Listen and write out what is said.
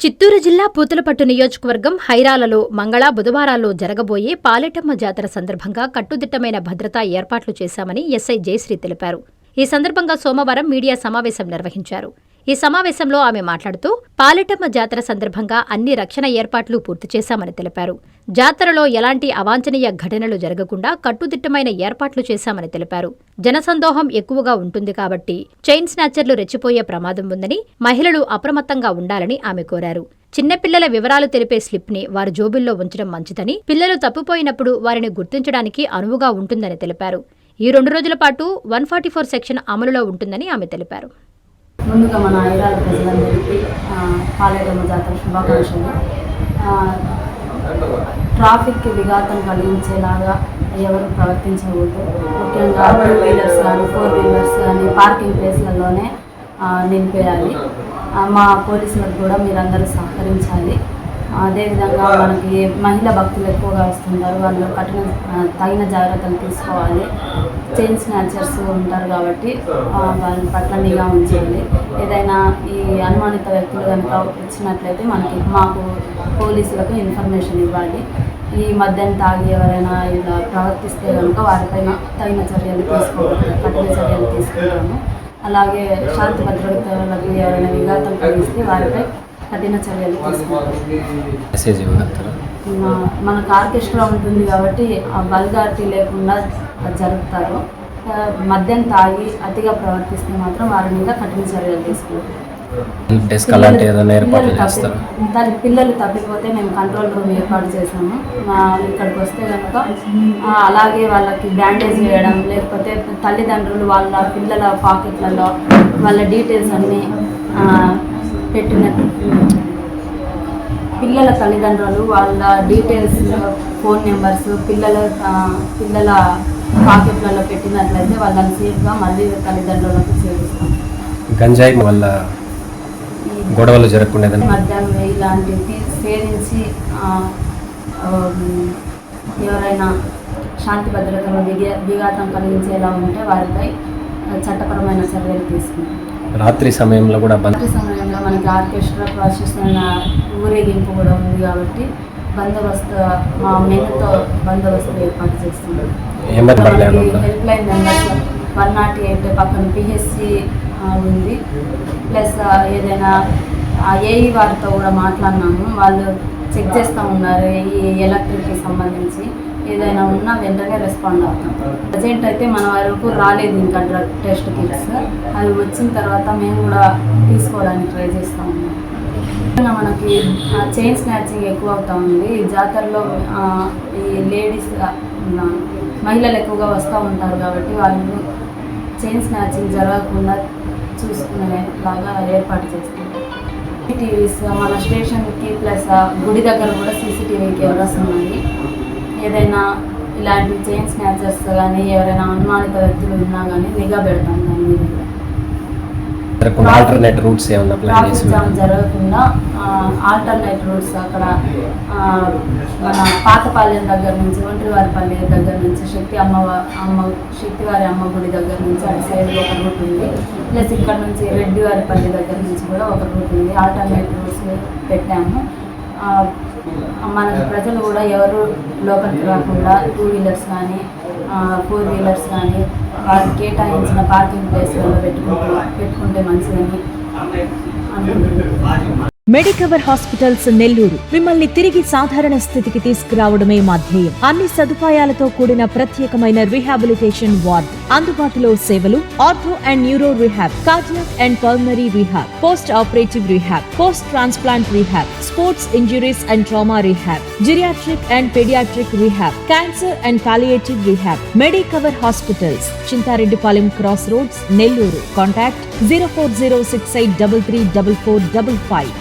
చిత్తూరు జిల్లా పూతలపట్టు నియోజకవర్గం హైరాలలో మంగళ బుధవారాల్లో జరగబోయే పాలెటమ్మ జాతర సందర్భంగా కట్టుదిట్టమైన భద్రతా ఏర్పాట్లు చేశామని ఎస్ఐ జయశ్రీ తెలిపారు. ఈ సందర్భంగా సోమవారం మీడియా సమావేశం నిర్వహించారు. ఈ సమావేశంలో ఆమె మాట్లాడుతూ పాలెటమ్మ జాతర సందర్భంగా అన్ని రక్షణ ఏర్పాట్లు పూర్తి చేశామని తెలిపారు. జాతరలో ఎలాంటి అవాంఛనీయ ఘటనలు జరగకుండా కట్టుదిట్టమైన ఏర్పాట్లు చేశామని తెలిపారు. జనసందోహం ఎక్కువగా ఉంటుంది కాబట్టి చైన్ స్నాచర్లు రెచ్చిపోయే ప్రమాదం ఉందని, మహిళలు అప్రమత్తంగా ఉండాలని ఆమె కోరారు. చిన్నపిల్లల వివరాలు తెలిపే స్లిప్ని వారి జోబుల్లో ఉంచడం మంచిదని, పిల్లలు తప్పిపోయినప్పుడు వారిని గుర్తించడానికి అనువుగా ఉంటుందని తెలిపారు. ఈ 2 రోజుల పాటు 144 సెక్షన్ అమలులో ఉంటుందని ఆమె తెలిపారు. ముందుగా మన ఐరాల ప్రజలందరికీ పాలెటమ్మ జాతర శుభాకాంక్షలు. ట్రాఫిక్కి విఘాతం కలిగించేలాగా ఎవరు ప్రవర్తించకూడదు. ముఖ్యంగా 2 వీలర్స్ కానీ 4 వీలర్స్ కానీ పార్కింగ్ ప్లేస్లలోనే నిలిపేయాలి. మా పోలీసులకు కూడా మీరందరూ సహకరించాలి. అదేవిధంగా మనకి మహిళా భక్తులు ఎక్కువగా వస్తుంటారు, వాళ్ళు తగిన జాగ్రత్తలు తీసుకోవాలి. చైన్ స్నాచర్స్ ఉంటారు కాబట్టి వాళ్ళ పట్ల నిఘా ఉంచాలి. ఏదైనా ఈ అనుమానిత వ్యక్తులు కనుక వచ్చినట్లయితే మాకు పోలీసులకు ఇన్ఫర్మేషన్ ఇవ్వాలి. ఈ మద్యం తాగి ఎవరైనా ఇలా ప్రవర్తిస్తే కనుక వారిపైన తగిన చర్యలు కఠిన చర్యలు తీసుకుంటాము. అలాగే శాంతి భద్రతలకు ఎవరైనా విఘాతం కలిగిస్తే వారిపై కఠిన చర్యలు తీసుకుంటాము. మనకు ఆర్కెస్ట్రా ఉంటుంది కాబట్టి ఆ వల్గారిటీ లేకుండా జరుపుతారు. మద్యం తాగి అతిగా ప్రవర్తిస్తే మాత్రం వారి మీద కఠిన చర్యలు తీసుకుంటారు. పిల్లలు తప్పిపోతే మేము కంట్రోల్ రూమ్ ఏర్పాటు చేసాము. ఇక్కడికి వస్తే కనుక అలాగే వాళ్ళకి బ్యాండేజ్ వేయడం, లేకపోతే తల్లిదండ్రులు వాళ్ళ పిల్లల పాకెట్లలో వాళ్ళ డీటెయిల్స్ అన్నీ పెట్టినట్టు, పిల్లల తల్లిదండ్రులు వాళ్ళ డీటెయిల్స్, ఫోన్ నెంబర్స్ పిల్లల పాకెట్లలో పెట్టినట్లయితే వాళ్ళని సేఫ్గా మళ్ళీ తల్లిదండ్రులకు చేరుస్తాం. గంజాయి వల్ల గొడవలు జరగకుండా మద్యం ఇలాంటివి సేవించి ఎవరైనా శాంతి భద్రతలో విఘాతం కలిగించేలా ఉంటే వారిపై చట్టపరమైన చర్యలు తీసుకుంటాం. రాత్రి సమయంలో మనకి ఆర్కెస్ట్రా ప్రదర్శన ఊరేగింపు కూడా ఉంది కాబట్టి బందోబస్తు మా మెనుతో బందోబస్తు ఏర్పాటు చేస్తున్నాం. హెల్ప్ లైన్ నెంబర్స్ 108 పక్కన పిహెచ్సి ఉంది. ప్లస్ ఏదైనా ఏఈ వారితో కూడా మాట్లాడినాము. వాళ్ళు చెక్ చేస్తూ ఉన్నారు. ఈ ఎలక్ట్రిక్కి సంబంధించి ఏదైనా ఉన్నా వెంటనే రెస్పాండ్ అవుతాం. ప్రజెంట్ అయితే మన వరకు రాలేదు ఇంకా డ్రగ్ టెస్ట్ కిట్స్. అవి వచ్చిన తర్వాత మేము కూడా తీసుకోవడానికి ట్రై చేస్తూ ఉన్నాం. మనకి చైన్ స్నాచింగ్ ఎక్కువ అవుతూ ఉంది. ఈ జాతరలో ఈ లేడీస్ మహిళలు ఎక్కువగా వస్తూ ఉంటారు కాబట్టి వాళ్ళు చైన్ స్నాచింగ్ జరగకుండా చూసుకునేలాగా ఏర్పాటు చేస్తాం. సీసీటీవీస్ మన స్టేషన్కి ప్లస్ గుడి దగ్గర కూడా సీసీటీవీ కెమెరాస్ ఉన్నాయి. ఏదైనా ఇలాంటి చైన్ స్నాచర్స్ కానీ ఎవరైనా అనుమానిత వ్యక్తులు ఉన్నా కానీ నిఘా పెడతాం. దాని మీద ఆల్టర్నేట్ రూట్స్ ట్రాఫిక్ జామ్ జరగకుండా ఆల్టర్నేట్ రూట్స్ అక్కడ మన పాతపాలెం దగ్గర నుంచి ఒంటివారిపల్లి దగ్గర నుంచి శక్తివారి అమ్మ గుడి దగ్గర నుంచి అటు సైడ్ ఒక రూట్ ఉంది. ప్లస్ ఇక్కడ నుంచి రెడ్డివారిపల్లి దగ్గర నుంచి కూడా ఒక రూట్ ఉంది. ఆల్టర్నేట్ రూట్స్ పెట్టాము. మన ప్రజలు కూడా ఎవరు లోపలికి రాకుండా 2 వీలర్స్ కానీ 4 వీలర్స్ కానీ వారికి కేటాయించిన పార్కింగ్ ప్లేస్లలో పెట్టుకుంటే మంచిదని అనుకుంటున్నాను. మెడికవర్ హాస్పిటల్స్ నెల్లూరు మిమ్మల్ని తిరిగి సాధారణ స్థితికి తీసుకురావడమే మా ధ్యేయం. అన్ని సదుపాయాలతో కూడిన ప్రత్యేకమైన రీహాబిలిటేషన్ వార్డ్, అందుబాటులో సేవలు ortho and neuro rehab, cardiac and pulmonary rehab, post operative rehab, post transplant rehab, sports injuries and trauma rehab, geriatric and paediatric rehab, cancer and palliative rehab. Medicover hospitals, Chintareddypalem cross roads, Nellore. Contact 04068334455.